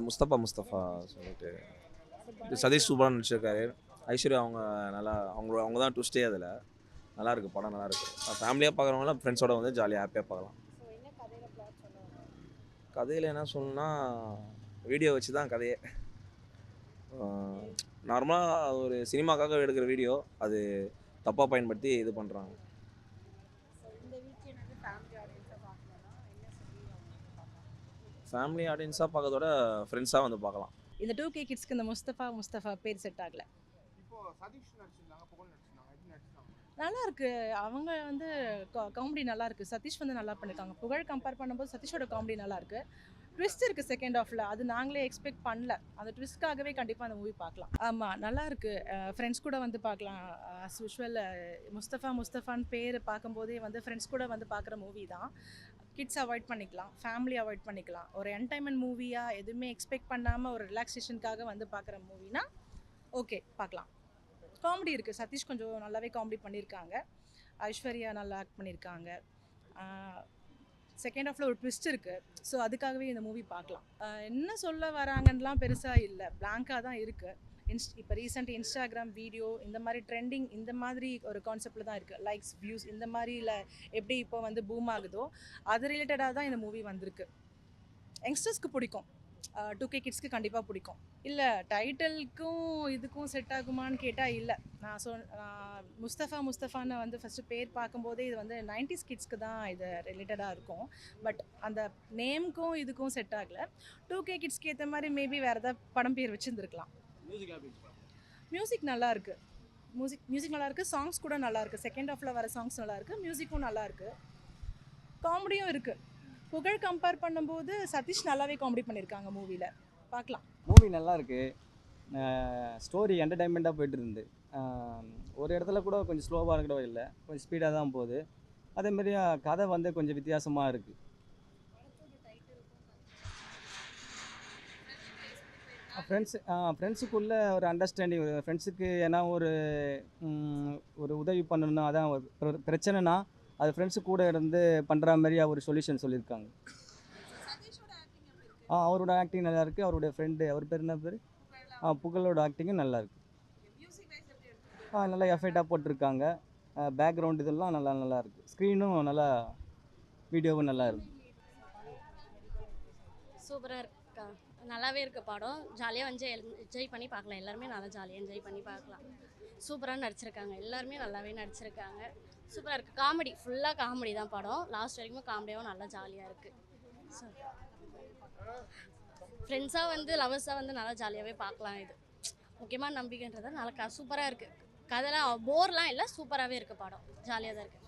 முஸ்தபா முஸ்தபா சொல்லிட்டு சதீஷ் சூப்பராக நடிச்சிருக்காரு. ஐஸ்வர்யா அவங்க நல்லா அவங்க தான் ட்விஸ்டே அதில். நல்லாயிருக்கு, படம் நல்லாயிருக்கு. ஃபேமிலியாக பார்க்குறவங்களாம் ஃப்ரெண்ட்ஸோட வந்து ஜாலியாக ஹாப்பியாக பார்க்கலாம். கதையில் என்ன சொல்லணும்னா வீடியோ வச்சு தான் கதையே. நார்மலாக ஒரு சினிமாக்காக எடுக்கிற வீடியோ அது தப்பாக பயன்படுத்தி இது பண்ணுறாங்க. ஃபேமிலி ஆடியன்ஸாக பார்க்கறதோட ஃப்ரெண்ட்ஸாக வந்து பார்க்கலாம். இந்த 2K கிட்ஸ்க்கு இந்த முஸ்தஃபா பேர் செட் ஆகல. இப்போ சதீஷ் நடிச்சிருந்தாங்க, புகழ் நடிச்சிருந்தாங்க. எப்படி நடிச்சிருந்தாங்க? நல்லா இருக்கு. அவங்க வந்து காமெடி நல்லா இருக்கு. சதீஷ் வந்து நல்லா பண்ணிருக்காங்க. புகழ் கம்பேர் பண்ணும்போது சதீஷோட காமெடி நல்லா இருக்கு. ட்விஸ்ட் இருக்கு செகண்ட் ஹாஃப்ல. அது நாங்களே எக்ஸ்பெக்ட் பண்ணல. அந்த ட்விஸ்ட்காகவே கண்டிப்பா அந்த மூவி பார்க்கலாம். ஆமா நல்லா இருக்கு. ஃப்ரெண்ட்ஸ் கூட வந்து பார்க்கலாம். அஸ் யூஷுவல் முஸ்தஃபான்னு பேர் பார்க்கும்போதே வந்து ஃப்ரெண்ட்ஸ் கூட வந்து பார்க்குற மூவி தான். கிட்ஸ் அவாய்ட் பண்ணிக்கலாம், ஃபேமிலி அவாய்ட் பண்ணிக்கலாம். ஒரு என்டர்டைன்மெண்ட் மூவியாக எதுவுமே எக்ஸ்பெக்ட் பண்ணாமல் ஒரு ரிலாக்ஸேஷனுக்காக வந்து பார்க்குற மூவினா ஓகே பார்க்கலாம். காமெடி இருக்குது. சதீஷ் கொஞ்சம் நல்லாவே காமெடி பண்ணியிருக்காங்க. ஐஸ்வர்யா நல்லா ஆக்ட் பண்ணியிருக்காங்க. செகண்ட் ஹாஃபில் ஒரு ட்விஸ்ட் இருக்குது. ஸோ அதுக்காகவே இந்த மூவி பார்க்கலாம். என்ன சொல்ல வராங்கன்னெலாம் பெருசாக இல்லை, பிளாங்காக தான் இருக்குது. இப்போ ரீசெண்ட் இன்ஸ்டாகிராம் வீடியோ இந்த மாதிரி ட்ரெண்டிங் இந்த மாதிரி ஒரு கான்செப்டில் தான் இருக்குது. லைக்ஸ், வியூஸ் இந்த மாதிரில எப்படி இப்போ வந்து பூம் ஆகுதோ அது ரிலேட்டடாக தான் இந்த மூவி வந்திருக்கு. யங்ஸ்டர்ஸ்க்கு பிடிக்கும், 2K கிட்ஸ்க்கு கண்டிப்பாக பிடிக்கும். இல்லை டைட்டிலுக்கும் இதுக்கும் செட் ஆகுமான்னு கேட்டால் இல்லை. முஸ்தஃபான்னு வந்து ஃபஸ்ட்டு பேர் பார்க்கும்போதே இது வந்து 90s கிட்ஸ்க்கு தான் இது ரிலேட்டடாக இருக்கும். பட் அந்த நேமுக்கும் இதுக்கும் செட் ஆகலை. 2K கிட்ஸ்க்கு ஏற்ற மாதிரி மேபி வேறு ஏதாவது படம் பேர் வச்சுருந்துருக்கலாம். மியூசிக் நல்லா இருக்கு. மியூசிக் நல்லா இருக்கு. சாங்ஸ் கூட நல்லா இருக்கு. செகண்ட் ஹாஃப்ல வர சாங்ஸ் நல்லா இருக்கு. மியூசிக்கும் நல்லா இருக்கு. காமெடியும் இருக்கு. புகழ் கம்பேர் பண்ணும்போது சதீஷ் நல்லாவே காமெடி பண்ணியிருக்காங்க மூவியில். பார்க்கலாம். மூவி நல்லா இருக்கு. ஸ்டோரி என்டர்டைன்மெண்ட்டாக போயிட்டு இருந்து ஒரு இடத்துல கூட கொஞ்சம் ஸ்லோவாக கூட இல்லை, கொஞ்சம் ஸ்பீடாக தான் போகுது. அதேமாரி கதை வந்து கொஞ்சம் வித்தியாசமாக இருக்குது. ஃப்ரெண்ட்ஸுக்குள்ளே ஒரு அண்டர்ஸ்டாண்டிங், ஃப்ரெண்ட்ஸுக்கு ஏன்னா ஒரு உதவி பண்ணணும்னா அதான் ஒரு பிரச்சனைனா அது ஃப்ரெண்ட்ஸு கூட இருந்து பண்ணுற மாதிரி ஒரு சொல்யூஷன் சொல்லியிருக்காங்க. அவரோட ஆக்டிங் நல்லா இருக்குது. அவருடைய ஃப்ரெண்டு, அவர் பேர் என்ன பேர், புகழோட ஆக்டிங்கும் நல்லா இருக்குது. நல்லா எஃபெக்டாக போட்டிருக்காங்க. பேக்ரவுண்ட் இதெல்லாம் நல்லா இருக்குது. ஸ்க்ரீனும் நல்லா, வீடியோவும் நல்லா இருக்குது. சூப்பராக இருக்கா, நல்லாவே இருக்க படம். ஜாலியாக வந்து என்ஜாய் பண்ணி பார்க்கலாம். எல்லாருமே நல்லா ஜாலியாக என்ஜாய் பண்ணி பார்க்கலாம். சூப்பராக நடிச்சிருக்காங்க. எல்லாருமே நல்லாவே நடிச்சிருக்காங்க. சூப்பராக இருக்குது. காமெடி, ஃபுல்லாக காமெடி தான் படம். லாஸ்ட் வரைக்கும் காமெடியாகவும் நல்லா ஜாலியாக இருக்குது. ஃப்ரெண்ட்ஸாக வந்து லவர்ஸாக வந்து நல்லா ஜாலியாகவே பார்க்கலாம். இது முக்கியமான நம்பிக்கைன்றதை நல்லா சூப்பராக இருக்குது. கதைலாம் போர்லாம் இல்லை, சூப்பராகவே இருக்குது படம். ஜாலியாக தான் இருக்குது.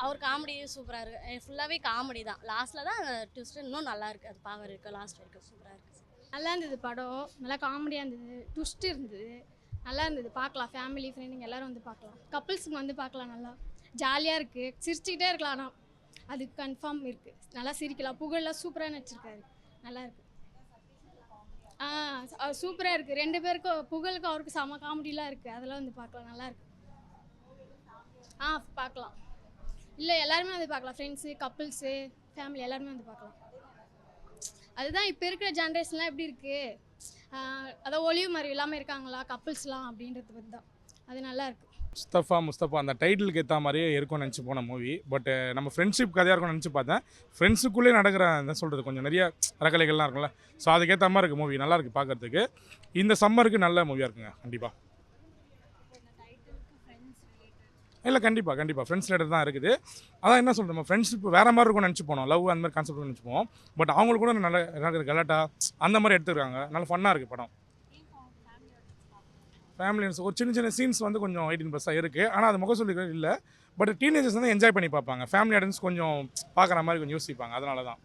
அவர் காமெடியும் சூப்பராக இருக்குது. ஃபுல்லாகவே காமெடி தான். லாஸ்ட்டில் தான் ட்விஸ்ட் இன்னும் நல்லா இருக்குது. அது பவர் இருக்குது. லாஸ்ட் வரைக்கும் சூப்பராக இருக்குது. நல்லா இருந்தது படம். நல்லா காமெடியாக இருந்தது. ட்விஸ்ட் இருந்தது. நல்லா இருந்தது. பார்க்கலாம். ஃபேமிலி ஃப்ரெண்டுங்க எல்லோரும் வந்து பார்க்கலாம். கப்புள்ஸுக்கு வந்து பார்க்கலாம். நல்லா ஜாலியாக இருக்குது. சிரிச்சுக்கிட்டே இருக்கலாம். ஆனால் அது கன்ஃபார்ம் இருக்குது. நல்லா சிரிக்கலாம். புகழெலாம் சூப்பராக நடிச்சிருக்காரு. நல்லா இருக்குது. சூப்பராக இருக்குது. 2 பேருக்கும், புகழுக்கும் அவருக்கு செம காமெடிலாம் இருக்குது. அதெல்லாம் வந்து பார்க்கலாம். நல்லா இருக்குது. பார்க்கலாம். இல்லை எல்லாருமே வந்து பார்க்கலாம். ஃப்ரெண்ட்ஸு, கப்புள்ஸு, ஃபேமிலி எல்லாருமே வந்து பார்க்கலாம். அதுதான் இப்போ இருக்கிற ஜென்ரேஷன்லாம் எப்படி இருக்குது, அதான் ஒளிவு மறைவு இல்லாமல் இருக்காங்களா கப்புள்ஸ்லாம் அப்படின்றது பற்றி தான். அது நல்லா இருக்குது. முஸ்தபா அந்த டைட்டிலுக்கு ஏற்ற மாதிரியே இருக்கும்னு நினச்சி போன மூவி. பட் நம்ம ஃப்ரெண்ட்ஷிப் கதையாக இருக்கும்னு நினச்சி பார்த்தேன். ஃப்ரெண்ட்ஸுக்குள்ளே நடக்கிற என்ன சொல்கிறது, கொஞ்சம் நிறைய ரகலைகள்லாம் இருக்கும்ல. ஸோ அதுக்கேற்ற மாதிரி இருக்குது மூவி. நல்லா இருக்குது பார்க்குறதுக்கு. இந்த சம்மருக்கு நல்ல மூவியாக இருக்குங்க கண்டிப்பாக. இல்லை கண்டிப்பாக ஃப்ரெண்ட்ஸ் ரிலேட்டட் தான் இருக்குது. அதான் என்ன சொல்கிறோம், நம்ம ஃப்ரெண்ட்ஷிப் வேறு மாதிரி இருக்கும்னு நினச்சி போனோம். லவ் அந்த மாதிரி கான்செப்ட் நினச்சி போவோம். பட் அவங்களுக்கு கூட நல்ல கலாட்டா அந்த மாதிரி எடுத்துருக்காங்க. நல்ல ஃபன்னாக இருக்குது படம். ஃபேமிலி ஒரு சின்ன சீன்ஸ் வந்து கொஞ்சம் 18+ இருக்குது. ஆனால் அது முக சொல்லிக்கிறது இல்லை. பட் டீனேஜர்ஸ் வந்து என்ஜாய் பண்ணி பார்ப்பாங்க. ஃபேமிலி ஆடியன்ஸ் கொஞ்சம் பார்க்குற மாதிரி கொஞ்சம் யோசிப்பாங்க. அதனால தான்.